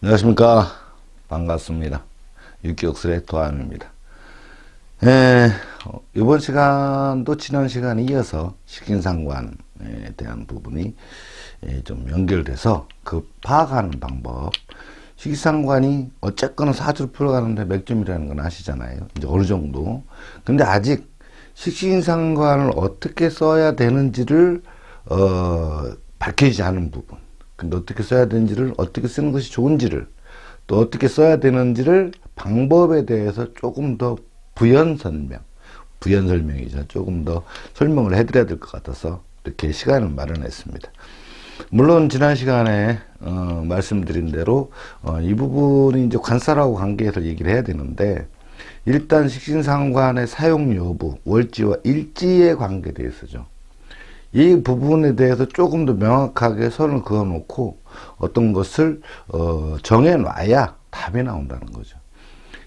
안녕하십니까. 반갑습니다. 유격술의 도안입니다. 이번 시간도 지난 시간에 이어서 식신상관에 대한 부분이 좀 연결돼서 그 파악하는 방법. 식신상관이 어쨌거나 사주를 풀어가는데 맥점이라는 건 아시잖아요. 이제 어느 정도. 근데 아직 식신상관을 어떻게 써야 되는지를 밝혀지지 않은 부분. 근데 어떻게 써야 되는지를, 어떻게 쓰는 것이 좋은지를, 또 어떻게 써야 되는지를 방법에 대해서 조금 더 부연 설명이죠. 조금 더 설명을 해드려야 될 것 같아서 이렇게 시간을 마련했습니다. 물론 지난 시간에 말씀드린 대로 이 부분이 이제 관사라고 관계해서 얘기를 해야 되는데, 일단 식신상관의 사용 여부, 월지와 일지의 관계에 대해서죠. 이 부분에 대해서 조금 더 명확하게 선을 그어 놓고 어떤 것을 정해 놔야 답이 나온다는 거죠.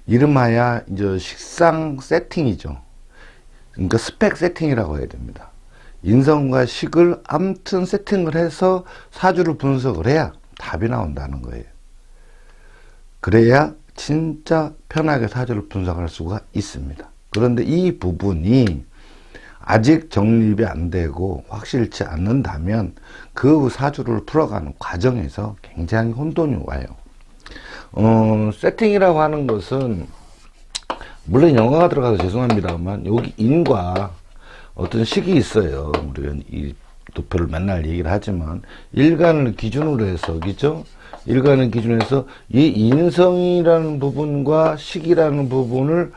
이름하여 이제 식상 세팅이죠. 그러니까 스펙 세팅이라고 해야 됩니다. 인성과 식을 아무튼 세팅을 해서 사주를 분석을 해야 답이 나온다는 거예요. 그래야 진짜 편하게 사주를 분석할 수가 있습니다. 그런데 이 부분이 아직 정립이 안 되고 확실치 않는다면 그 사주를 풀어가는 과정에서 굉장히 혼돈이 와요. 세팅이라고 하는 것은 물론 영어가 들어가서 죄송합니다만, 여기 인과 어떤 식이 있어요. 우리가 이 도표를 맨날 얘기를 하지만 일간을 기준으로 해서, 그죠? 일간을 기준으로 해서 이 인성이라는 부분과 식이라는 부분을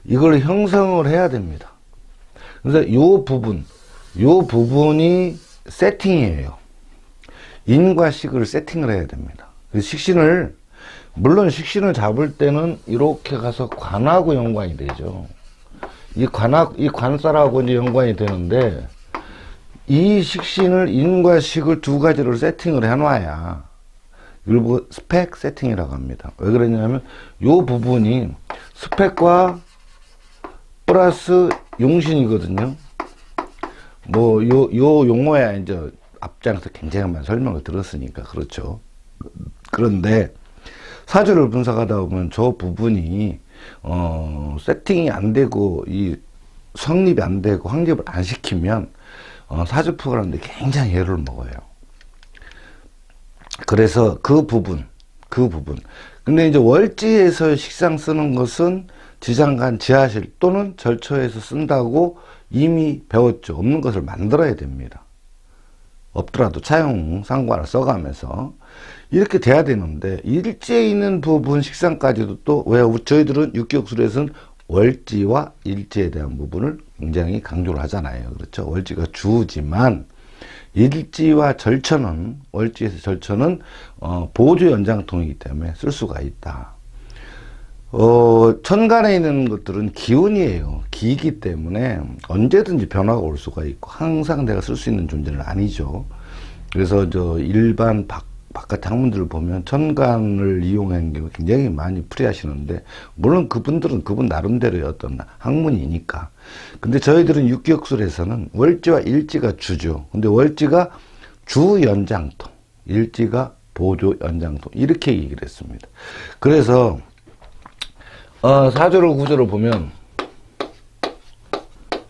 이걸 형성을 해야 됩니다. 그래서 요 부분이 세팅이에요. 인과 식을 세팅을 해야 됩니다. 물론 식신을 잡을 때는 이렇게 가서 관하고 연관이 되죠. 이 관사라고 이제 연관이 되는데, 이 식신을, 인과 식을 두 가지를 세팅을 해놔야 이걸 스펙 세팅이라고 합니다. 왜 그러냐면 요 부분이 스펙과 플러스 용신이거든요. 요 용어야 이제 앞장에서 굉장히 많은 설명을 들었으니까 그렇죠. 그런데 사주를 분석하다 보면 저 부분이 세팅이 안 되고 이 성립이 안 되고 확립을 안 시키면 사주 풀어가는데 굉장히 애를 먹어요. 그래서 그 부분. 근데 이제 월지에서 식상 쓰는 것은 지장간 지하실 또는 절처에서 쓴다고 이미 배웠죠. 없는 것을 만들어야 됩니다. 없더라도 차용 상관을 써가면서 이렇게 돼야 되는데, 일지에 있는 부분 식상까지도 또, 왜 저희들은 육격술에서는 월지와 일지에 대한 부분을 굉장히 강조를 하잖아요. 그렇죠. 월지가 주지만 일지와 절처는, 월지에서 절처는 보조 연장통이기 때문에 쓸 수가 있다. 천간에 있는 것들은 기운이에요. 기이기 때문에 언제든지 변화가 올 수가 있고 항상 내가 쓸 수 있는 존재는 아니죠. 그래서 일반 바깥 학문들을 보면 천간을 이용하는 경우 굉장히 많이 풀이하시는데, 물론 그분들은 그분 나름대로의 어떤 학문이니까. 근데 저희들은 육격술에서는 월지와 일지가 주죠. 근데 월지가 주 연장통, 일지가 보조 연장통, 이렇게 얘기를 했습니다. 그래서 사주를 구조를 보면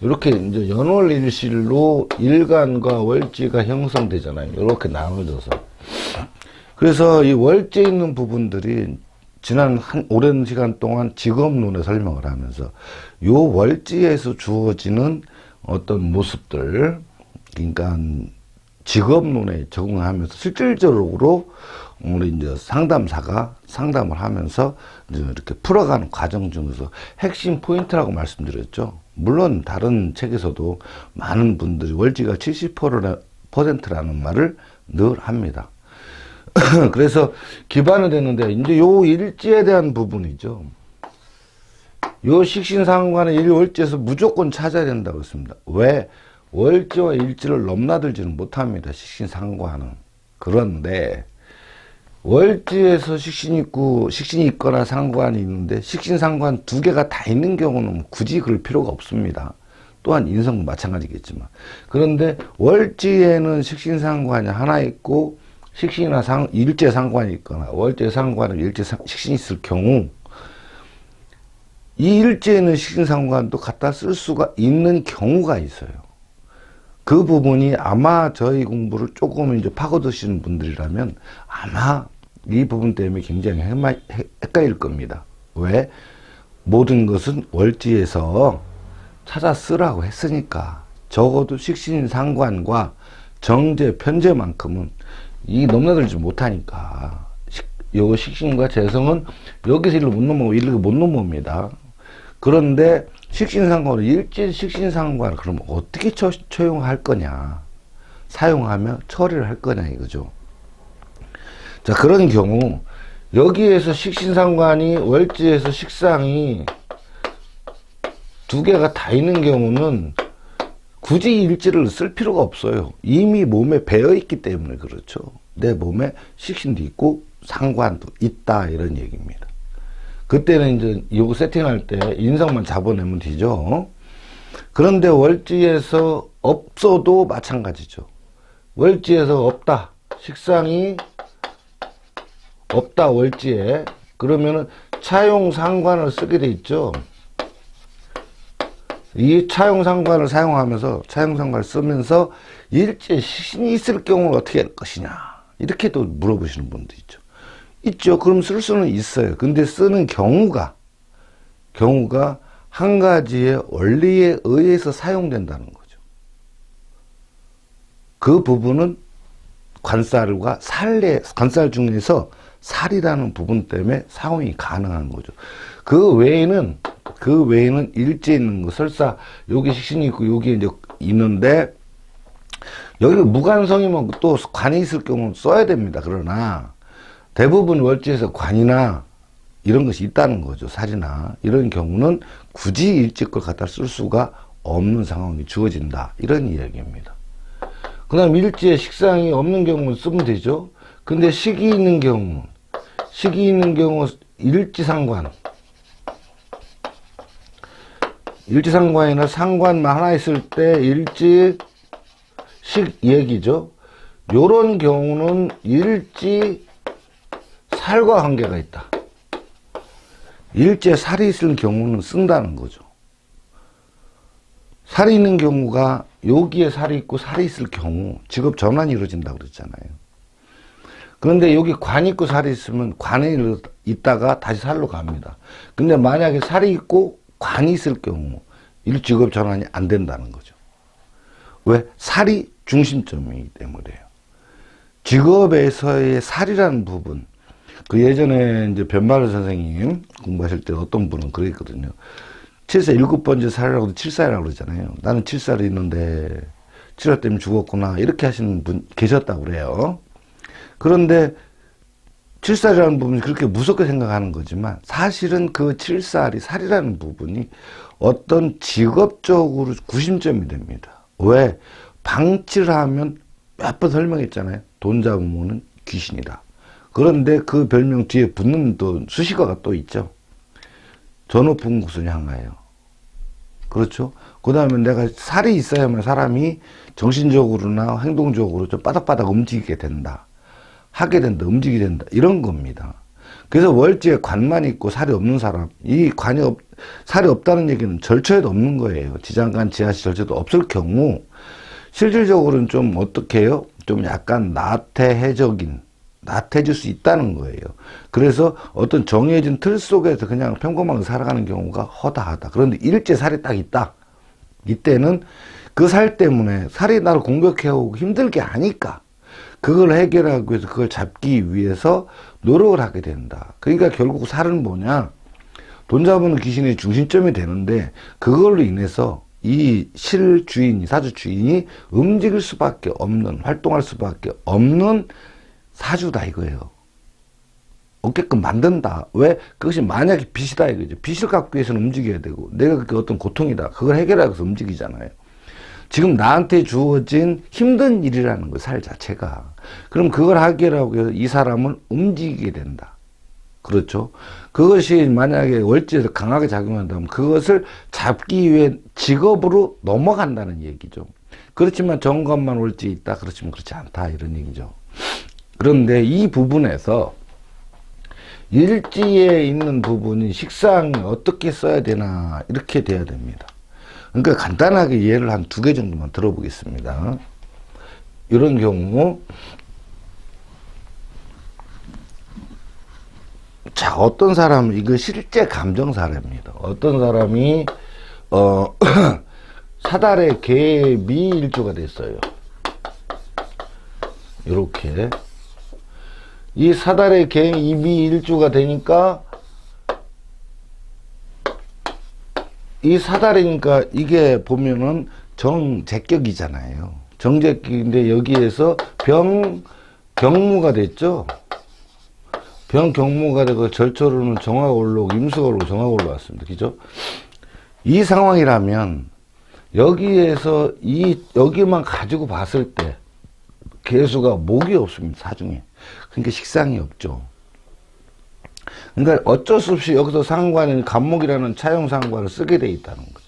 이렇게 이제 연월일실로 일간과 월지가 형성되잖아요. 이렇게 나눠져서. 그래서 이 월지에 있는 부분들이 지난 오랜 시간 동안 직업론에 설명을 하면서 요 월지에서 주어지는 어떤 모습들, 그러니까 직업론에 적응하면서 실질적으로 우리 이제 상담사가 상담을 하면서 이제 이렇게 풀어가는 과정 중에서 핵심 포인트라고 말씀드렸죠. 물론 다른 책에서도 많은 분들이 월지가 70%라는 말을 늘 합니다. 그래서 기반이 되는데, 이제 요 일지에 대한 부분이죠. 요 식신상관의 일월지에서 무조건 찾아야 된다고 했습니다. 왜? 월지와 일지를 넘나들지는 못합니다. 식신상관은. 그런데 월지에서 식신이 있거나 상관이 있는데, 식신상관 두 개가 다 있는 경우는 굳이 그럴 필요가 없습니다. 또한 인성도 마찬가지겠지만. 그런데 월지에는 식신상관이 하나 있고 식신이나 일제 상관이 있거나 월제 상관은 식신이 있을 경우 이 일제에는 식신 상관도 갖다 쓸 수가 있는 경우가 있어요. 그 부분이 아마 저희 공부를 조금 이제 파고드시는 분들이라면 아마 이 부분 때문에 굉장히 헷갈릴 겁니다. 왜? 모든 것은 월지에서 찾아 쓰라고 했으니까 적어도 식신 상관과 정제, 편제만큼은 이 넘나들지 못하니까 요 식신과 재성은 여기서 일로 못 넘어오고 일로 못 넘어옵니다. 그런데 식신상관을 일제 식신상관 그럼 어떻게 처용할 거냐, 사용하며 처리를 할 거냐 이거죠. 자, 그런 경우 여기에서 식신상관이 월지에서 식상이 두 개가 다 있는 경우는 굳이 일지를 쓸 필요가 없어요. 이미 몸에 배어 있기 때문에 그렇죠. 내 몸에 식신도 있고 상관도 있다 이런 얘기입니다. 그때는 이제 이거 세팅할 때 인성만 잡아내면 되죠. 그런데 월지에서 없어도 마찬가지죠. 월지에서 없다. 식상이 없다 월지에. 그러면은 차용 상관을 쓰게 돼 있죠. 이 차용 상관을 사용하면서 차용 상관을 쓰면서 일제 식신이 있을 경우는 어떻게 할 것이냐 이렇게도 물어보시는 분도 있죠. 있죠. 그럼 쓸 수는 있어요. 근데 쓰는 경우가 한 가지의 원리에 의해서 사용된다는 거죠. 그 부분은 관살과 관살 중에서 살이라는 부분 때문에 사용이 가능한 거죠. 그 외에는 일제 있는 거, 설사 여기 식신이 있고 여기 이제 있는데 여기 무관성이면 또 관이 있을 경우는 써야 됩니다. 그러나 대부분 월지에서 관이나 이런 것이 있다는 거죠. 살이나 이런 경우는 굳이 일제 걸 갖다 쓸 수가 없는 상황이 주어진다. 이런 이야기입니다. 그 다음 일제에 식상이 없는 경우는 쓰면 되죠. 근데 식이 있는 경우 일지상관이나 상관만 하나 있을 때 일지식 얘기죠. 요런 경우는 일지 살과 관계가 있다. 일제 살이 있을 경우는 쓴다는 거죠. 살이 있는 경우가 여기에 살이 있고 살이 있을 경우 직업 전환이 이루어진다고 그랬잖아요. 그런데 여기 관 있고 살이 있으면 관에 있다가 다시 살로 갑니다. 근데 만약에 살이 있고 관이 있을 경우 직업 전환이 안 된다는 거죠. 왜? 살이 중심점이기 때문에요. 직업에서의 살이라는 부분, 그 예전에 이제 변마를 선생님 공부하실 때 어떤 분은 그랬거든요. 7살 7번째 살이라고도 7살이라고 그러잖아요. 나는 7살이 있는데 7살 때문에 죽었구나 이렇게 하시는 분 계셨다고 그래요. 그런데 7살이라는 부분이 그렇게 무섭게 생각하는 거지만 사실은 그 7살이 살이라는 부분이 어떤 직업적으로 구심점이 됩니다. 왜? 방치를 하면 몇 번 설명했잖아요. 돈 잡으면은 귀신이다. 그런데 그 별명 뒤에 붙는 또 수식어가 또 있죠. 저 높은 곳을 향하여. 그렇죠? 그 다음에 내가 살이 있어야만 사람이 정신적으로나 행동적으로 좀 바닥바닥 움직이게 된다. 하게 된다. 움직이게 된다. 이런 겁니다. 그래서 월지에 관만 있고 살이 없는 사람, 살이 없다는 얘기는 절처에도 없는 거예요. 지장간, 지하시 절처도 없을 경우, 실질적으로는 좀 어떻게 해요? 좀 약간 나태해질 수 있다는 거예요. 그래서 어떤 정해진 틀 속에서 그냥 평범하게 살아가는 경우가 허다하다. 그런데 일제 살이 딱 있다. 이때는 그 살 때문에 살이 나를 공격해오고 힘들게 하니까 그걸 해결하기 위해서 그걸 잡기 위해서 노력을 하게 된다. 그러니까 결국 살은 뭐냐? 돈 잡으는 귀신의 중심점이 되는데 그걸로 인해서 이 실주인이, 사주주인이 움직일 수밖에 없는, 활동할 수밖에 없는 사주다 이거예요. 없게끔 만든다. 왜? 그것이 만약에 빚이다 이거죠. 빚을 갚기 위해서는 움직여야 되고 내가 그게 어떤 고통이다. 그걸 해결하기 위해서 움직이잖아요. 지금 나한테 주어진 힘든 일이라는 거예요. 살 자체가. 그럼 그걸 하기라고 해서 이 사람은 움직이게 된다. 그렇죠? 그것이 만약에 월지에서 강하게 작용한다면 그것을 잡기 위해 직업으로 넘어간다는 얘기죠. 그렇지만 정관만 월지에 있다. 그렇지만 그렇지 않다. 이런 얘기죠. 그런데 이 부분에서 일지에 있는 부분이 식상이 어떻게 써야 되나 이렇게 돼야 됩니다. 그러니까 간단하게 예를 한 2개 정도만 들어보겠습니다. 이런 경우, 자, 어떤 사람은, 이거 실제 감정 사례입니다. 어떤 사람이 사달의 개 미일주가 됐어요. 이렇게 이 사달의 개 미일주가 되니까, 이 사달이니까 이게 보면은 정제격이잖아요. 정제격인데 여기에서 병경무가 됐죠. 병경무가 되고 절초로는 정화가 올라오고 임수가 올라오고 정화가 올라왔습니다. 그죠? 이 상황이라면 여기에서 여기만 가지고 봤을 때 개수가 목이 없습니다. 사중에. 그러니까 식상이 없죠. 그러니까 어쩔 수 없이 여기서 상관인 간목이라는 차용상관을 쓰게 돼 있다는 거죠.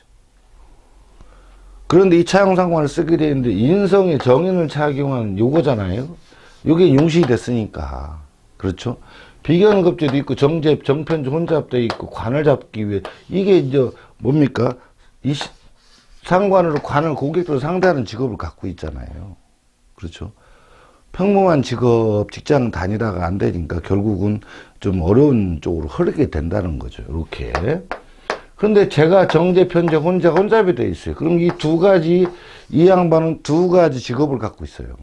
그런데 이 차용상관을 쓰게 돼 있는데 인성의 정인을 착용한 요거잖아요. 요게 용신이 됐으니까. 그렇죠? 비견급제도 있고 정제, 정편주 혼잡돼 있고 관을 잡기 위해, 이게 이제 뭡니까? 이 상관으로 관을 고객들을 상대하는 직업을 갖고 있잖아요. 그렇죠? 평범한 직업, 직장 다니다가 안 되니까 결국은 좀 어려운 쪽으로 흐르게 된다는 거죠. 이렇게. 그런데 제가 정제, 편제, 혼잡이 돼 있어요. 그럼 이 2가지, 이 양반은 2가지 직업을 갖고 있어요.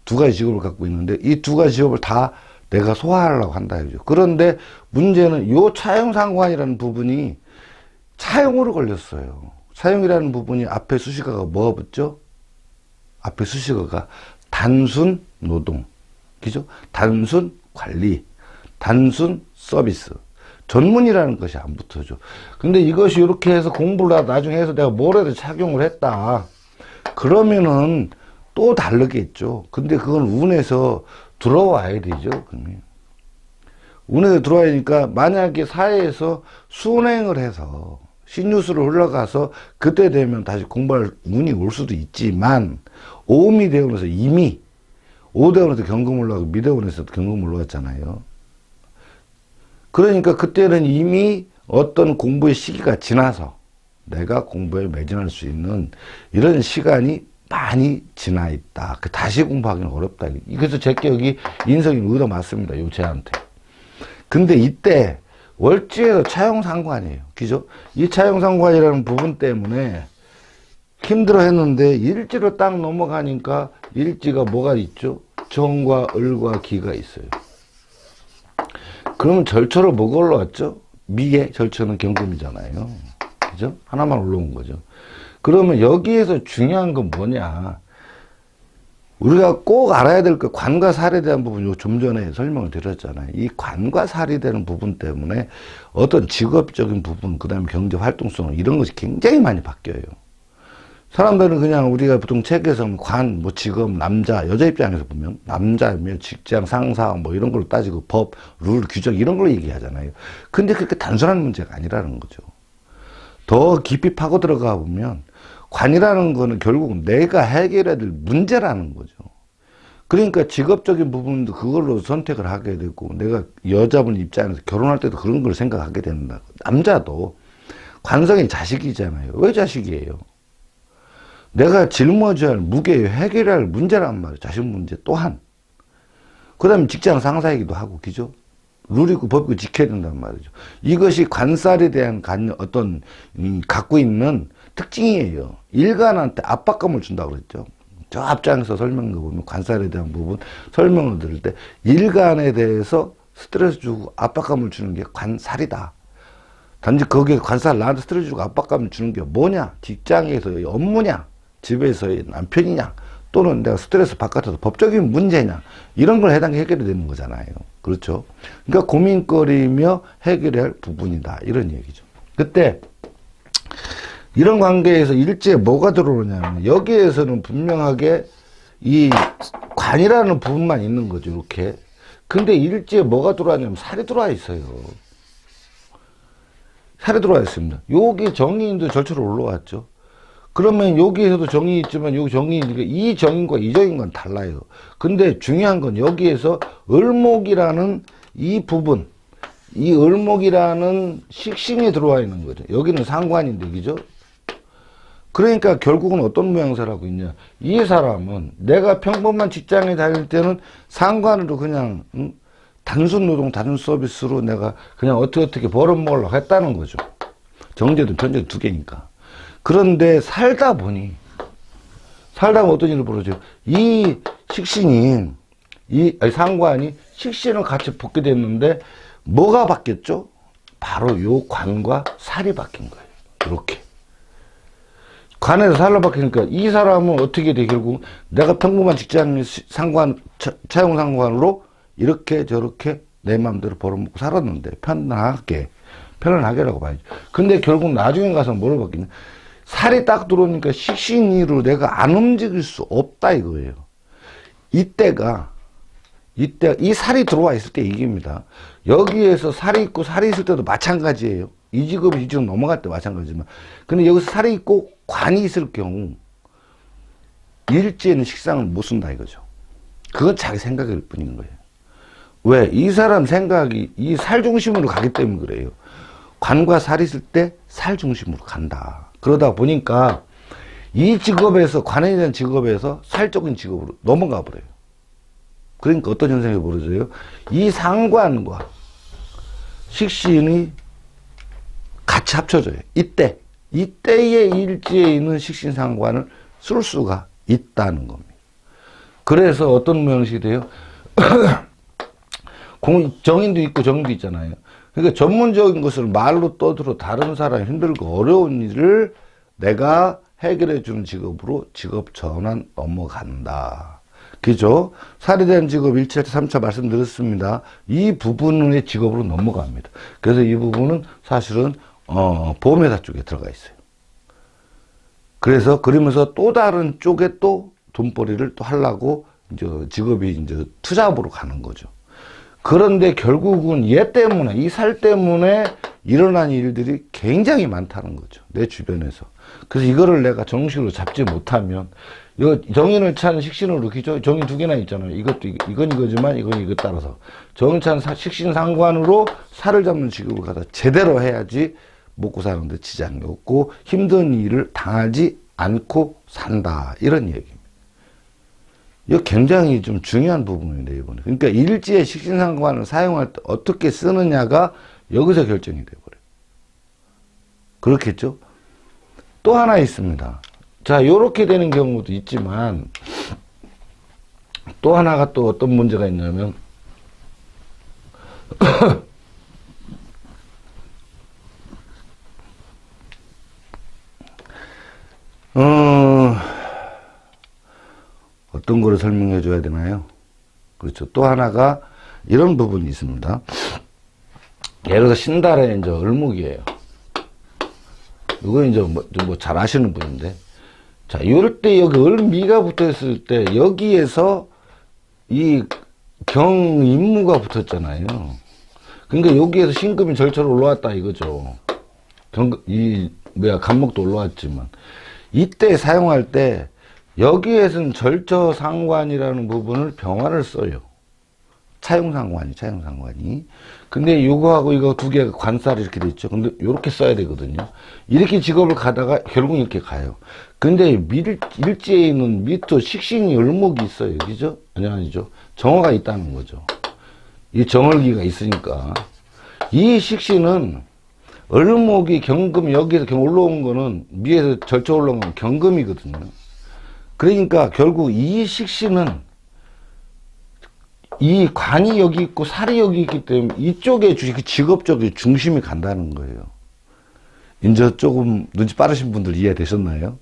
2가지 직업을 갖고 있는데 이 2가지 직업을 다 내가 소화하려고 한다 이거죠. 그런데 문제는 요 차용상관이라는 부분이 차용으로 걸렸어요. 차용이라는 부분이 앞에 수식어가 뭐가 붙죠? 앞에 수식어가 단순 노동, 그죠? 단순 관리, 단순 서비스, 전문이라는 것이 안 붙어죠. 근데 이것이 이렇게 해서 공부를 하다 나중에 해서 내가 뭐라도 착용을 했다. 그러면은 또 다르겠죠. 근데 그건 운에서 들어와야 되죠. 그러면 운에서 들어와야 되니까 만약에 사회에서 순행을 해서 신유수를 흘러가서 그때 되면 다시 공부할 운이 올 수도 있지만, 오음이 되어서 이미 오대원에서 경금 올라가고 미대원에서도 경금 올라갔잖아요. 그러니까 그때는 이미 어떤 공부의 시기가 지나서 내가 공부에 매진할 수 있는 이런 시간이 많이 지나 있다. 다시 공부하기는 어렵다. 그래서 제격이 인성이 의도 맞습니다. 요 쟤한테. 근데 이때 월지에도 차용상관이에요. 그죠? 이 차용상관이라는 부분 때문에 힘들어 했는데 일지로 딱 넘어가니까 일지가 뭐가 있죠? 정과 을과 기가 있어요. 그러면 절초로 뭐가 올라왔죠? 미의 절초는 경금이잖아요. 그죠? 하나만 올라온 거죠. 그러면 여기에서 중요한 건 뭐냐? 우리가 꼭 알아야 될 거, 관과 살에 대한 부분, 좀 전에 설명을 드렸잖아요. 이 관과 살이 되는 부분 때문에 어떤 직업적인 부분, 그 다음에 경제 활동성, 이런 것이 굉장히 많이 바뀌어요. 사람들은 그냥 우리가 보통 책에서 관, 뭐 직업, 남자, 여자 입장에서 보면 남자면 직장, 상사, 뭐 이런 걸로 따지고 법, 룰, 규정, 이런 걸로 얘기하잖아요. 근데 그렇게 단순한 문제가 아니라는 거죠. 더 깊이 파고 들어가 보면 관이라는 거는 결국 내가 해결해야 될 문제라는 거죠. 그러니까 직업적인 부분도 그걸로 선택을 하게 되고, 내가 여자분 입장에서 결혼할 때도 그런 걸 생각하게 된다. 남자도 관성이 자식이잖아요. 왜 자식이에요? 내가 짊어져야 할 무게, 해결해야 할 문제란 말이에요. 자식 문제 또한. 그 다음에 직장 상사이기도 하고, 그죠? 룰이고 법이고 지켜야 된단 말이죠. 이것이 관살에 대한 어떤 갖고 있는 특징이에요. 일간한테 압박감을 준다고 그랬죠. 저 앞장에서 설명을 보면 관살에 대한 부분 설명을 들을 때 일간에 대해서 스트레스 주고 압박감을 주는 게 관살이다. 단지 거기에 관살 나한테 스트레스 주고 압박감을 주는 게 뭐냐? 직장에서의 업무냐? 집에서의 남편이냐? 또는 내가 스트레스 바깥에서 법적인 문제냐? 이런 걸 해결이 되는 거잖아요. 그렇죠? 그러니까 고민거리며 해결해야 할 부분이다. 이런 얘기죠. 그때 이런 관계에서 일지에 뭐가 들어오냐면 여기에서는 분명하게 이 관이라는 부분만 있는 거죠. 이렇게. 근데 일지에 뭐가 들어왔냐면 살이 들어와 있어요. 살이 들어와 있습니다. 여기 정인도 절초로 올라왔죠. 그러면 여기에서도 정이 있지만 여기 정이 있으니까 이 정인과 이 정인과는 달라요. 근데 중요한 건 여기에서 을목이라는 이 부분, 이 을목이라는 식신이 들어와 있는 거죠. 여기는 상관인데, 그죠? 그러니까 결국은 어떤 모양새를 하고 있냐. 이 사람은 내가 평범한 직장에 다닐 때는 상관으로 그냥 단순 노동, 단순 서비스로 내가 그냥 어떻게 벌어먹으려고 했다는 거죠. 정제도 편제도 두 개니까. 그런데 살다 보면 어떤 일을 벌어져요. 이 식신이, 상관이 식신을 같이 벗게 됐는데, 뭐가 바뀌었죠? 바로 요 관과 살이 바뀐 거예요. 이렇게. 관에서 살로 바뀌니까 이 사람은 어떻게 돼? 결국 내가 평범한 직장 상관, 차용 상관으로 이렇게 저렇게 내 마음대로 벌어먹고 살았는데, 편안하게라고 봐야죠. 근데 결국 나중에 가서 뭐로 바뀌냐? 살이 딱 들어오니까 식신이로 내가 안 움직일 수 없다 이거예요. 이때가 이 살이 들어와 있을 때 얘기입니다. 여기에서 살이 있고 살이 있을 때도 마찬가지예요. 이 직업이 이 직업 넘어갈 때 마찬가지지만. 근데 여기서 살이 있고 관이 있을 경우 일지에는 식상을 못 쓴다 이거죠. 그건 자기 생각일 뿐인 거예요. 왜? 이 사람 생각이 이 살 중심으로 가기 때문에 그래요. 관과 살이 있을 때 살 중심으로 간다. 그러다 보니까 이 직업에서, 관에 대한 직업에서 살적인 직업으로 넘어가 버려요. 그러니까 어떤 현상이 벌어져요? 이 상관과 식신이 같이 합쳐져요. 이때의 일지에 있는 식신 상관을 쓸 수가 있다는 겁니다. 그래서 어떤 모양식이 돼요? 정인도 있고 정인도 있잖아요. 그러니까 전문적인 것을 말로 떠들어 다른 사람이 힘들고 어려운 일을 내가 해결해 주는 직업으로 직업 전환 넘어간다. 그죠? 살에 대한 직업 1차, 3차 말씀드렸습니다. 이 부분의 직업으로 넘어갑니다. 그래서 이 부분은 사실은 보험회사 쪽에 들어가 있어요. 그래서 그러면서 또 다른 쪽에 또 돈벌이를 또 하려고 이제 직업이 이제 투잡으로 가는 거죠. 그런데 결국은 얘 때문에, 이 살 때문에 일어난 일들이 굉장히 많다는 거죠. 내 주변에서. 그래서 이거를 내가 정식으로 잡지 못하면, 이거 정인을 찬 식신으로, 정인 두 개나 있잖아요. 이건 이거지만, 이건 이거 따라서. 정인 찬 식신 상관으로 살을 잡는 직업을 갖다 제대로 해야지 먹고 사는데 지장이 없고 힘든 일을 당하지 않고 산다. 이런 얘기입니다. 이거 굉장히 좀 중요한 부분입니다, 이번에. 그러니까 일지의 식신상관을 사용할 때 어떻게 쓰느냐가 여기서 결정이 돼버려요. 그렇겠죠? 또 하나 있습니다. 자, 요렇게 되는 경우도 있지만, 또 하나가 또 어떤 문제가 있냐면, 어떤 거를 설명해 줘야 되나요? 그렇죠. 또 하나가 이런 부분이 있습니다. 예를 들어서 신달에 이제 을목이에요. 이거 이제 뭐 잘 아시는 분인데. 자, 이럴 때 여기 을미가 붙어 있을 때 여기에서 이 경임무가 붙었잖아요. 그러니까 여기에서 신금이 절처로 올라왔다 이거죠. 간목도 올라왔지만. 이때 사용할 때 여기에서는 절처상관이라는 부분을 병화를 써요. 차용상관이. 근데 이거하고 이거 두 개가 관살이 이렇게 돼 있죠. 근데 이렇게 써야 되거든요. 이렇게 직업을 가다가 결국 이렇게 가요. 근데 일지에 있는 미토 식신이 을목이 있어요. 그죠? 아니죠. 정화가 있다는 거죠. 이 정월기가 있으니까. 이 식신은 을목이 경금, 여기에서 올라온 거는 위에서 절처 올라온 건 경금이거든요. 그러니까 결국 이 식신은 이 관이 여기 있고 살이 여기 있기 때문에 이쪽에 직업적인 중심이 간다는 거예요. 이제 조금 눈치 빠르신 분들 이해되셨나요?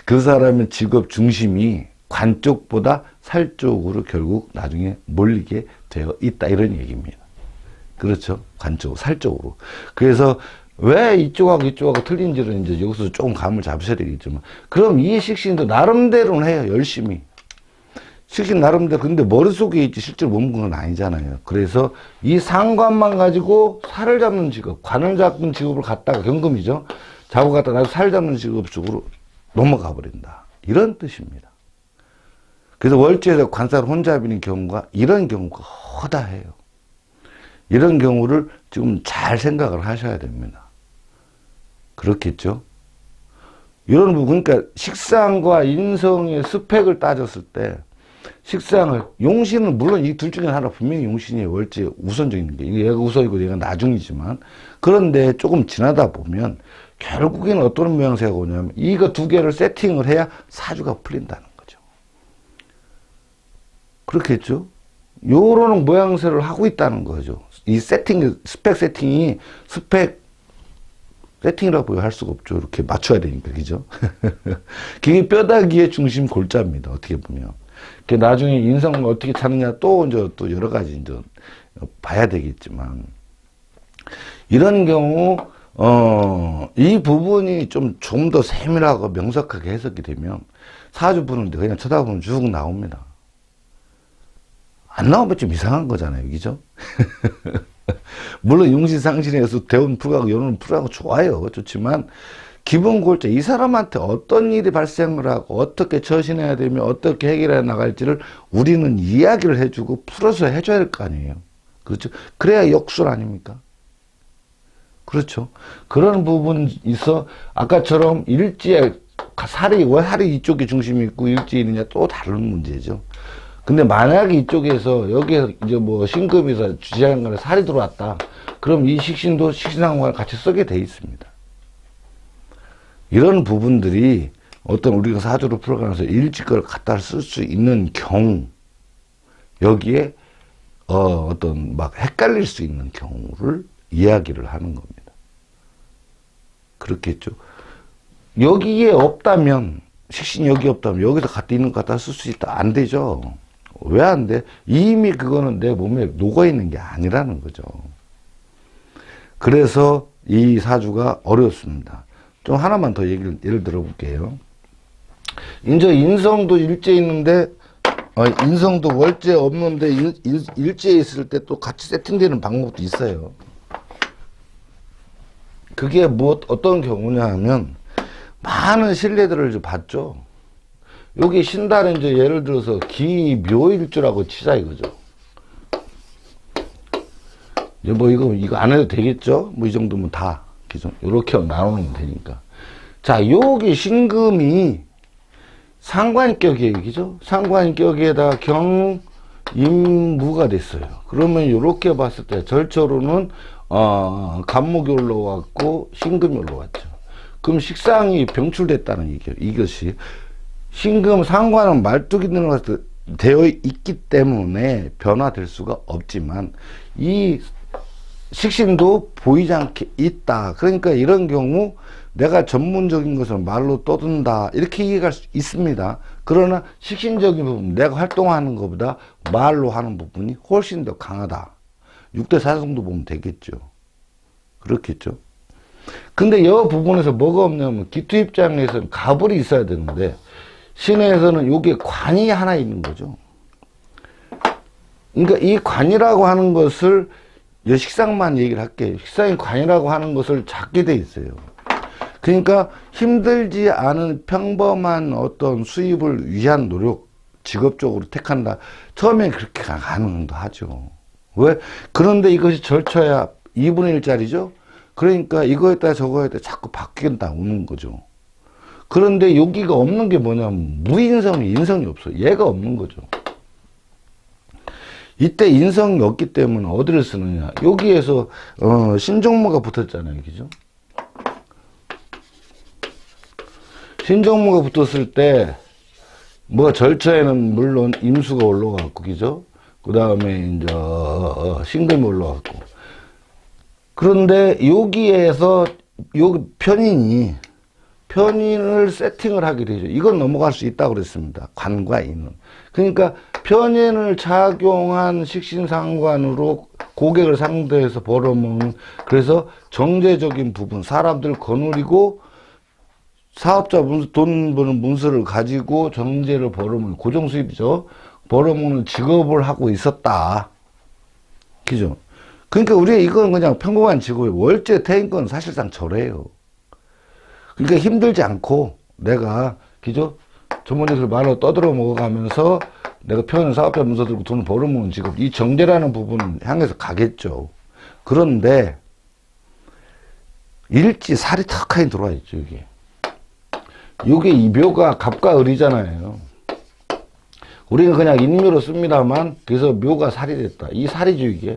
그 사람의 직업 중심이 관 쪽보다 살 쪽으로 결국 나중에 몰리게 되어 있다 이런 얘기입니다. 그렇죠? 관 쪽, 살 쪽으로. 그래서 왜 이쪽하고 틀린지는 이제 여기서 조금 감을 잡으셔야 되겠지만, 그럼 이 식신도 나름대로는 해요, 열심히. 식신 나름대로. 근데 머릿속에 있지, 실제로 몸은 건 아니잖아요. 그래서 이 상관만 가지고 살을 잡는 직업, 관을 잡는 직업을 갖다가 경금이죠. 자고 갔다 나도 살자는 직업 쪽으로 넘어가 버린다. 이런 뜻입니다. 그래서 월지에서 관사를 혼자 비는 경우가 이런 경우가 허다해요. 이런 경우를 지금 잘 생각을 하셔야 됩니다. 그렇겠죠? 이런 부분, 그러니까 식상과 인성의 스펙을 따졌을 때 식상을, 용신은 물론 이 둘 중에 하나 분명히 용신이 월지 우선적인 게, 얘가 우선이고 얘가 나중이지만, 그런데 조금 지나다 보면 결국에는 어떤 모양새가 오냐면 이거 두 개를 세팅을 해야 사주가 풀린다는 거죠. 그렇겠죠? 요런 모양새를 하고 있다는 거죠. 이 세팅, 스펙 세팅이 세팅이라고 할 수가 없죠. 이렇게 맞춰야 되니까, 그죠? 그게 뼈다귀의 중심 골자입니다. 어떻게 보면. 그 나중에 인성을 어떻게 찾느냐 또 여러 가지 이제 봐야 되겠지만, 이런 경우, 이 부분이 좀 더 세밀하고 명석하게 해석이 되면 사주 보는데 그냥 쳐다보면 쭉 나옵니다. 안 나오면 좀 이상한 거잖아요. 그죠? 물론 용신상신에서 대운 풀하고 연운 풀하고 좋아요. 좋지만 기본 골자, 이 사람한테 어떤 일이 발생을 하고 어떻게 처신해야 되며 어떻게 해결해 나갈지를 우리는 이야기를 해주고 풀어서 해줘야 될 거 아니에요. 그렇죠? 그래야 역술 아닙니까? 그렇죠? 그런 부분이 있어. 아까처럼 일지에 살이 이쪽에 중심이 있고 일지이느냐 또 다른 문제죠. 근데 만약에 이쪽에서 여기에서 이제 뭐 신금에서 주재간에 살이 들어왔다. 그럼 이 식신도 식신상관을 같이 쓰게 돼 있습니다. 이런 부분들이 어떤 우리가 사주를 풀어가면서 일지걸 갖다 쓸 수 있는 경우, 여기에 어떤 막 헷갈릴 수 있는 경우를 이야기를 하는 겁니다. 그렇겠죠. 여기에 없다면, 식신이 여기 없다면 여기서 갖다 있는 것 갖다 쓸 수 있다. 안 되죠. 왜 안 돼? 이미 그거는 내 몸에 녹아있는 게 아니라는 거죠. 그래서 이 사주가 어렵습니다. 좀 하나만 더 예를 들어볼게요. 이제 인성도 일제에 있는데, 인성도 월제에 없는데 일제에 있을 때 또 같이 세팅되는 방법도 있어요. 그게 어떤 경우냐 하면, 많은 신뢰들을 봤죠. 여기 신달은 이제 예를 들어서 기묘일주라고 치자 이거죠. 이제 뭐 이거 안 해도 되겠죠? 뭐 이 정도면 다 이렇게 나누면 되니까. 자, 여기 신금이 상관격이에요, 그죠? 상관격에다 임무가 됐어요. 그러면 이렇게 봤을 때 절초로는 간목이 올라왔고 신금이 올라왔죠. 그럼 식상이 병출됐다는 얘기예요. 이것이 신금 상관은 말뚝이 되어 있기 때문에 변화될 수가 없지만 이 식신도 보이지 않게 있다. 그러니까 이런 경우 내가 전문적인 것을 말로 떠든다. 이렇게 이해할 수 있습니다. 그러나 식신적인 부분, 내가 활동하는 것보다 말로 하는 부분이 훨씬 더 강하다. 6대4 정도 보면 되겠죠. 그렇겠죠. 근데 이 부분에서 뭐가 없냐면 기토 입장에서는 가불이 있어야 되는데 신에서는 여기에 관이 하나 있는 거죠. 그러니까 이 관이라고 하는 것을 식상만 얘기를 할게요. 식상이 관이라고 하는 것을 찾게 돼 있어요. 그러니까 힘들지 않은 평범한 어떤 수입을 위한 노력, 직업적으로 택한다. 처음엔 그렇게 가능도 하죠. 왜? 그런데 이것이 절쳐야 2분의 1짜리죠? 그러니까 이거에 따라 저거에 따라 자꾸 바뀐다 오는 거죠. 그런데 여기가 없는 게 뭐냐면 무인성이, 인성이 없어요. 얘가 없는 거죠. 이때 인성이 없기 때문에 어디를 쓰느냐. 여기에서 신종무가 붙었잖아요. 그죠? 신종무가 붙었을 때 뭐 절처에는 물론 임수가 올라갔고, 그죠? 그 다음에 이제 신금이 올라갔고. 그런데 여기에서 여기 편인을 세팅을 하게 되죠. 이건 넘어갈 수 있다고 그랬습니다. 관과 인은. 그러니까 편인을 착용한 식신상관으로 고객을 상대해서 벌어먹는, 그래서 정제적인 부분, 사람들 거느리고 사업자 돈 버는 문서를 가지고 정제를 벌어먹는, 고정수입이죠. 벌어먹는 직업을 하고 있었다. 그죠? 그러니까 우리가 이건 그냥 평범한 직업이에요. 월제 태인권 사실상 저래요. 그러니까 힘들지 않고 내가 그죠? 전문의들 말로 떠들어 먹어가면서 내가 표현을 사업자 문서 들고 돈을 벌어먹는 직업, 이 정제라는 부분을 향해서 가겠죠. 그런데 일지살이 턱하니 들어와 있죠, 이게. 이게 이 묘가 갑과 을이잖아요. 우리가 그냥 인묘로 씁니다만, 그래서 묘가 살이 됐다. 이 살이죠, 이게.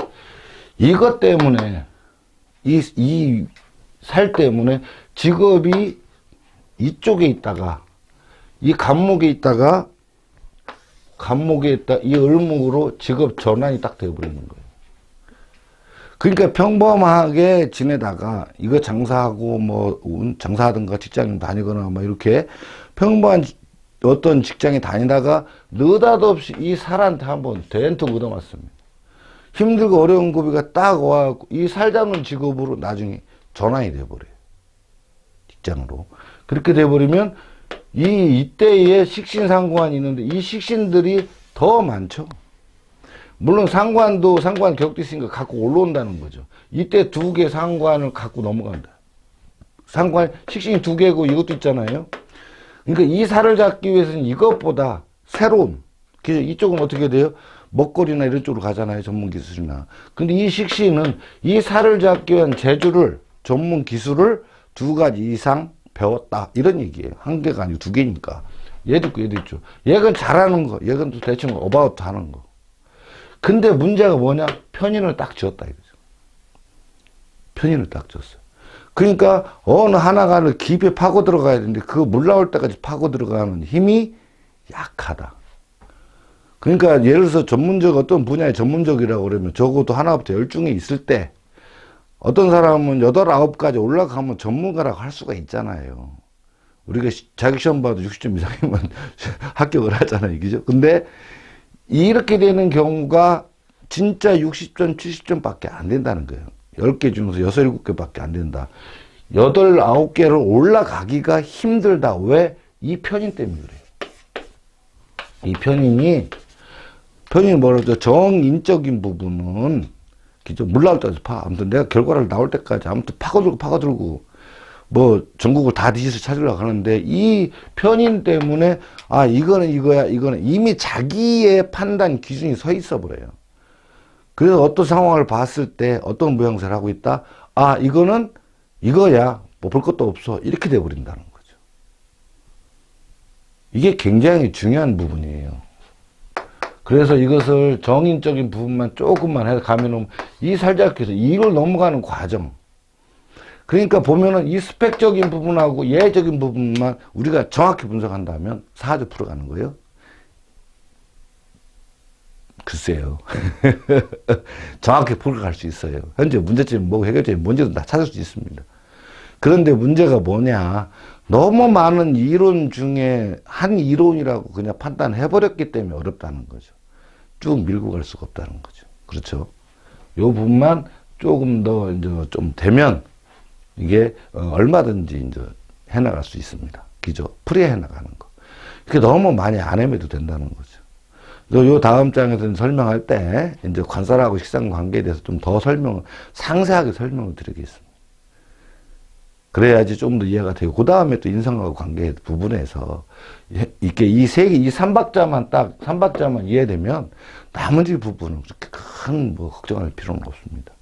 이것 때문에, 이 살 때문에 직업이 이쪽에 있다가, 이 간목에 있다가, 이 을목으로 직업 전환이 딱 되어버리는 거예요. 그러니까 평범하게 지내다가 이거 장사하고 뭐 장사하든가 직장 다니거나 뭐 이렇게 평범한 어떤 직장에 다니다가 느닷없이 이 살한테 한번 대ን톡 얻어맞습니다. 힘들고 어려운 고비가 딱 와갖고 이 살 잡는 직업으로 나중에 전환이 돼버려요. 직장으로. 그렇게 돼버리면 이때에 식신상관이 있는데 이 식신들이 더 많죠. 물론 상관도 상관 격도 있으니까 갖고 올라온다는 거죠. 이때 두 개 상관을 갖고 넘어간다. 상관, 식신이 두 개고 이것도 있잖아요. 그러니까 이 살을 잡기 위해서는 이것보다 새로운, 이쪽은 어떻게 돼요? 먹거리나 이런 쪽으로 가잖아요. 전문 기술이나. 근데 이 식신은 이 살을 잡기 위한 재주를, 전문 기술을 두 가지 이상 배웠다. 이런 얘기예요. 한 개가 아니고 두 개니까. 얘도 있고 얘도 있죠. 얘는 잘하는 거, 얘는 또 대충 어바웃 하는 거. 근데 문제가 뭐냐? 편인을 딱 지었다 이거죠. 편인을 딱 지었어요. 그러니까 어느 하나가 깊이 파고 들어가야 되는데 그 물 나올 때까지 파고 들어가는 힘이 약하다. 그러니까 예를 들어서 전문적 어떤 분야의 전문적이라고 그러면 적어도 하나부터 10중에 있을 때 어떤 사람은 8, 9까지 올라가면 전문가라고 할 수가 있잖아요. 우리가 자격 시험 봐도 60점 이상이면 합격을 하잖아요. 그죠? 근데 이렇게 되는 경우가 진짜 60점, 70점 밖에 안 된다는 거예요. 10개 중에서 6, 7개 밖에 안 된다. 8, 9개를 올라가기가 힘들다. 왜? 이 편인 때문에 그래요. 이 편인이 뭐라 그러죠? 정인적인 부분은, 그죠? 물 나올 때까지 아무튼 내가 결과를 나올 때까지 아무튼 파고들고, 뭐, 전국을 다 뒤져서 찾으려고 하는데, 이 편인 때문에, 아, 이거는 이거야, 이거는 이미 자기의 판단 기준이 서 있어 버려요. 그래서 어떤 상황을 봤을 때 어떤 모양새를 하고 있다? 아, 이거는 이거야. 뭐 볼 것도 없어. 이렇게 돼버린다는 거죠. 이게 굉장히 중요한 부분이에요. 그래서 이것을 정인적인 부분만 조금만 해서 가면 이 살잡기에서 이걸 넘어가는 과정. 그러니까 보면은 이 스펙적인 부분하고 예적인 부분만 우리가 정확히 분석한다면 사주 풀어가는 거예요. 글쎄요. 정확히 풀어갈 수 있어요. 현재 문제점이 뭐고 해결점이 뭔지도 다 찾을 수 있습니다. 그런데 문제가 뭐냐. 너무 많은 이론 중에 한 이론이라고 그냥 판단해버렸기 때문에 어렵다는 거죠. 쭉 밀고 갈 수가 없다는 거죠. 그렇죠. 요 부분만 조금 더 이제 좀 되면 이게 얼마든지 이제 해나갈 수 있습니다. 그죠? 풀이 해나가는 거. 이렇게 너무 많이 안 헤매도 된다는 거죠. 요 다음 장에서는 설명할 때 이제 관살하고 식상 관계에 대해서 좀 더 상세하게 설명을 드리겠습니다. 그래야지 좀 더 이해가 되고, 그 다음에 또 인상하고 관계 부분에서, 이렇게 이 삼박자만 이해되면, 나머지 부분은 그렇게 큰 걱정할 필요는 없습니다.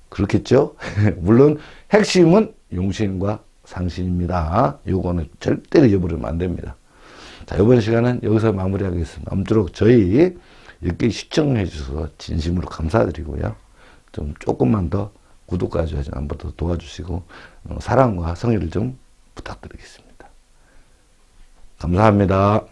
그렇겠죠? 물론, 핵심은 용신과 상신입니다. 요거는 절대로 잊어버리면 안 됩니다. 자, 이번 시간은 여기서 마무리하겠습니다. 아무쪼록 저희 이렇게 시청해 주셔서 진심으로 감사드리고요. 좀 조금만 더 구독까지 한번 더 도와주시고 사랑과 성의를 좀 부탁드리겠습니다. 감사합니다.